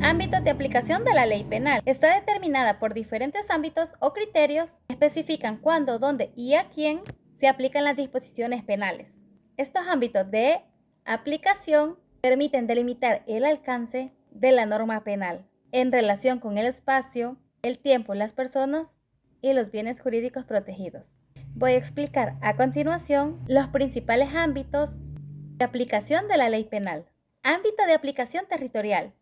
Ámbitos de aplicación de la ley penal. Está determinada por diferentes ámbitos o criterios que especifican cuándo, dónde y a quién se aplican las disposiciones penales. Estos ámbitos de aplicación permiten delimitar el alcance de la norma penal en relación con el espacio, el tiempo, las personas y los bienes jurídicos protegidos. Voy a explicar a continuación los principales ámbitos de aplicación de la ley penal. Ámbito de aplicación territorial.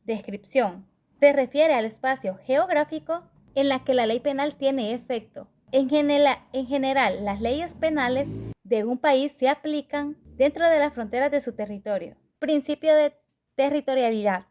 Descripción. Se refiere al espacio geográfico en la que la ley penal tiene efecto. En general, las leyes penales de un país se aplican dentro de las fronteras de su territorio. Principio de territorialidad.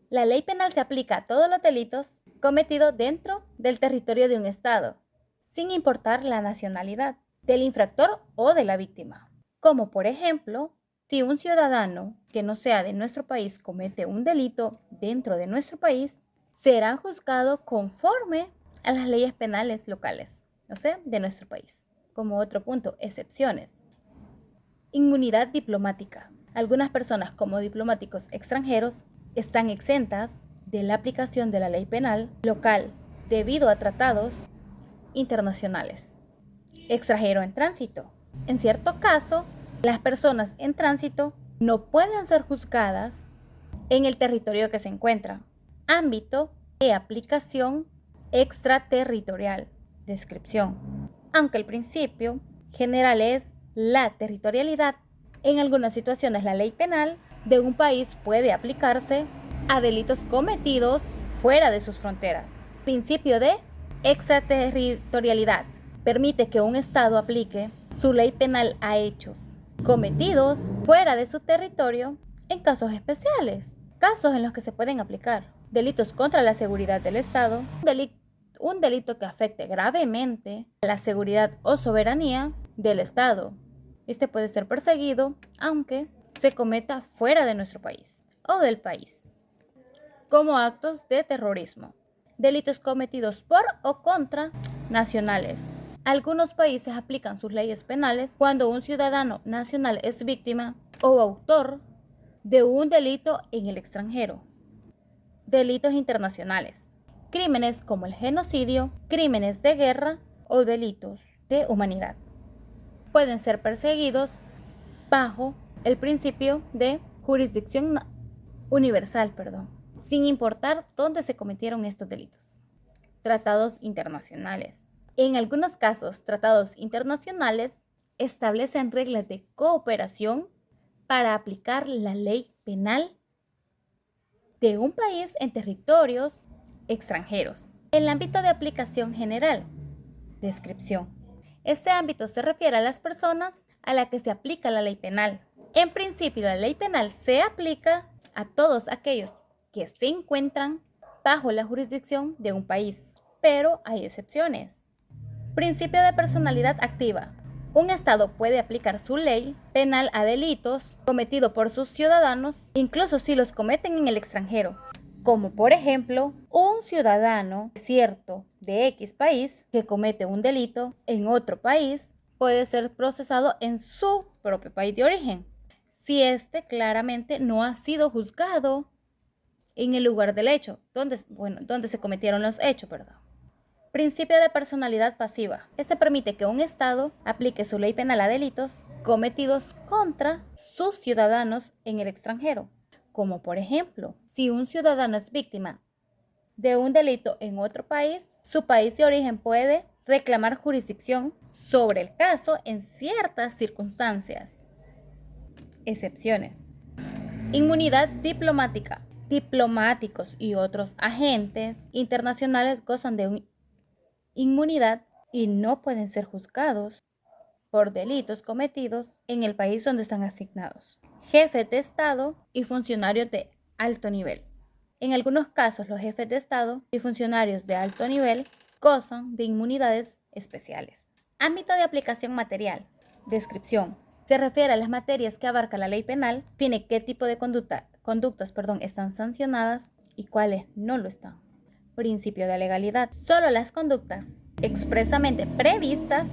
La ley penal se aplica a todos los delitos cometidos dentro del territorio de un estado, sin importar la nacionalidad del infractor o de la víctima. Como por ejemplo, si un ciudadano que no sea de nuestro país comete un delito dentro de nuestro país, será juzgado conforme a las leyes penales locales, o sea, de nuestro país. Como otro punto, excepciones. Inmunidad diplomática. Algunas personas como diplomáticos extranjeros están exentas de la aplicación de la ley penal local debido a tratados internacionales. Extranjero en tránsito. En cierto caso, las personas en tránsito no pueden ser juzgadas en el territorio que se encuentran. Ámbito de aplicación extraterritorial. Descripción. Aunque el principio general es la territorialidad, en algunas situaciones la ley penal de un país puede aplicarse a delitos cometidos fuera de sus fronteras. Principio de extraterritorialidad. Permite que un estado aplique su ley penal a hechos cometidos fuera de su territorio en casos especiales, casos en los que se pueden aplicar delitos contra la seguridad del estado, un delito que afecte gravemente a la seguridad o soberanía del estado. Este puede ser perseguido aunque se cometa fuera de nuestro país o del país, como actos de terrorismo, delitos cometidos por o contra nacionales. Algunos países aplican sus leyes penales cuando un ciudadano nacional es víctima o autor de un delito en el extranjero. Delitos internacionales. Crímenes como el genocidio, crímenes de guerra o delitos de humanidad pueden ser perseguidos bajo el principio de jurisdicción universal, sin importar dónde se cometieron estos delitos. Tratados internacionales. En algunos casos, tratados internacionales establecen reglas de cooperación para aplicar la ley penal de un país en territorios extranjeros. El ámbito de aplicación general. Descripción. Este ámbito se refiere a las personas a las que se aplica la ley penal. En principio, la ley penal se aplica a todos aquellos que se encuentran bajo la jurisdicción de un país, pero hay excepciones. Principio de personalidad activa. Un estado puede aplicar su ley penal a delitos cometidos por sus ciudadanos, incluso si los cometen en el extranjero, como por ejemplo, un ciudadano cierto de X país que comete un delito en otro país puede ser procesado en su propio país de origen, si éste claramente no ha sido juzgado en el lugar del hecho, donde se cometieron los hechos, Principio de personalidad pasiva. Este permite que un estado aplique su ley penal a delitos cometidos contra sus ciudadanos en el extranjero, como por ejemplo, si un ciudadano es víctima de un delito en otro país, su país de origen puede reclamar jurisdicción sobre el caso en ciertas circunstancias. Excepciones. Inmunidad diplomática. Diplomáticos y otros agentes internacionales gozan de inmunidad y no pueden ser juzgados por delitos cometidos en el país donde están asignados. Jefes de Estado y funcionarios de alto nivel. En algunos casos, los jefes de Estado y funcionarios de alto nivel gozan de inmunidades especiales. Ámbito de aplicación material. Descripción. Se refiere a las materias que abarca la ley penal, define qué tipo de conductas están sancionadas y cuáles no lo están. Principio de legalidad. Solo las conductas expresamente previstas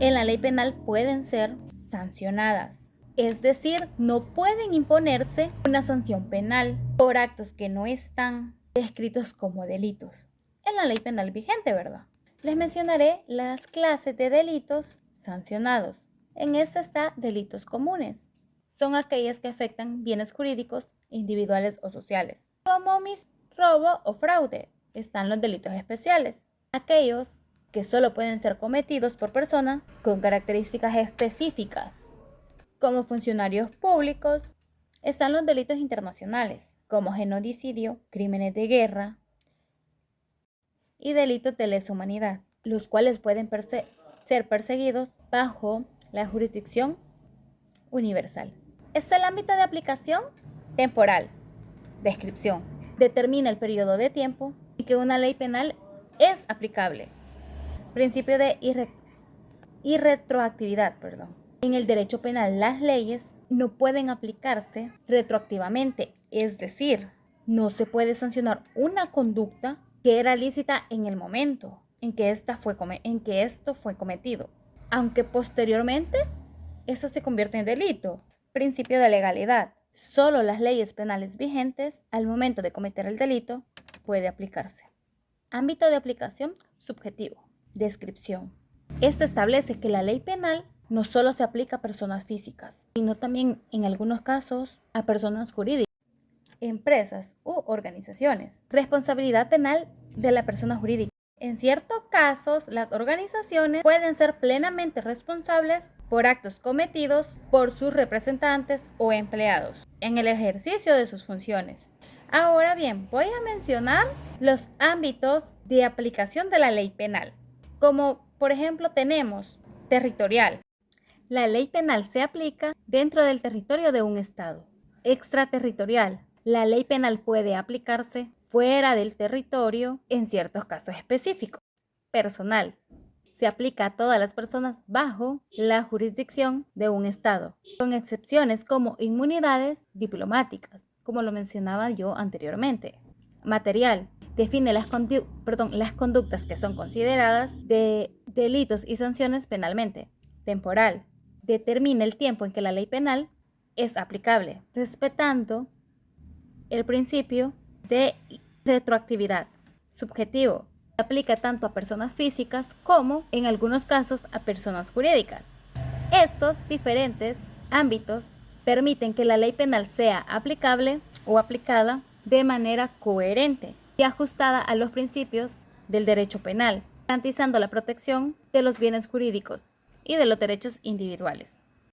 en la ley penal pueden ser sancionadas. Es decir, no pueden imponerse una sanción penal por actos que no están descritos como delitos en la ley penal vigente, ¿verdad? Les mencionaré las clases de delitos sancionados. En esta está delitos comunes. Son aquellas que afectan bienes jurídicos, individuales o sociales, como robo o fraude. Están los delitos especiales, aquellos que solo pueden ser cometidos por personas con características específicas, como funcionarios públicos. Están los delitos internacionales, como genocidio, crímenes de guerra y delitos de lesa humanidad, los cuales pueden ser perseguidos bajo la jurisdicción universal. Es el ámbito de aplicación temporal. Descripción. Determina el periodo de tiempo en que una ley penal es aplicable. Principio de irretroactividad. En el derecho penal, las leyes no pueden aplicarse retroactivamente, es decir, no se puede sancionar una conducta que era lícita en el momento en que esto fue cometido, aunque posteriormente eso se convierte en delito. Principio de legalidad. Solo las leyes penales vigentes al momento de cometer el delito puede aplicarse. Ámbito de aplicación subjetivo. Descripción. Este establece que la ley penal no solo se aplica a personas físicas, sino también en algunos casos a personas jurídicas, empresas u organizaciones. Responsabilidad penal de la persona jurídica. En ciertos casos, las organizaciones pueden ser plenamente responsables por actos cometidos por sus representantes o empleados en el ejercicio de sus funciones. Ahora bien, voy a mencionar los ámbitos de aplicación de la ley penal. Como por ejemplo tenemos territorial. La ley penal se aplica dentro del territorio de un estado. Extraterritorial. La ley penal puede aplicarse fuera del territorio en ciertos casos específicos. Personal. Se aplica a todas las personas bajo la jurisdicción de un estado, con excepciones como inmunidades diplomáticas, como lo mencionaba yo anteriormente. Material. Define las conductas que son consideradas de delitos y sanciones penalmente. Temporal. Determina el tiempo en que la ley penal es aplicable, respetando el principio de retroactividad. Subjetivo. Se aplica tanto a personas físicas como, en algunos casos, a personas jurídicas. Estos diferentes ámbitos permiten que la ley penal sea aplicable o aplicada de manera coherente y ajustada a los principios del derecho penal, garantizando la protección de los bienes jurídicos y de los derechos individuales.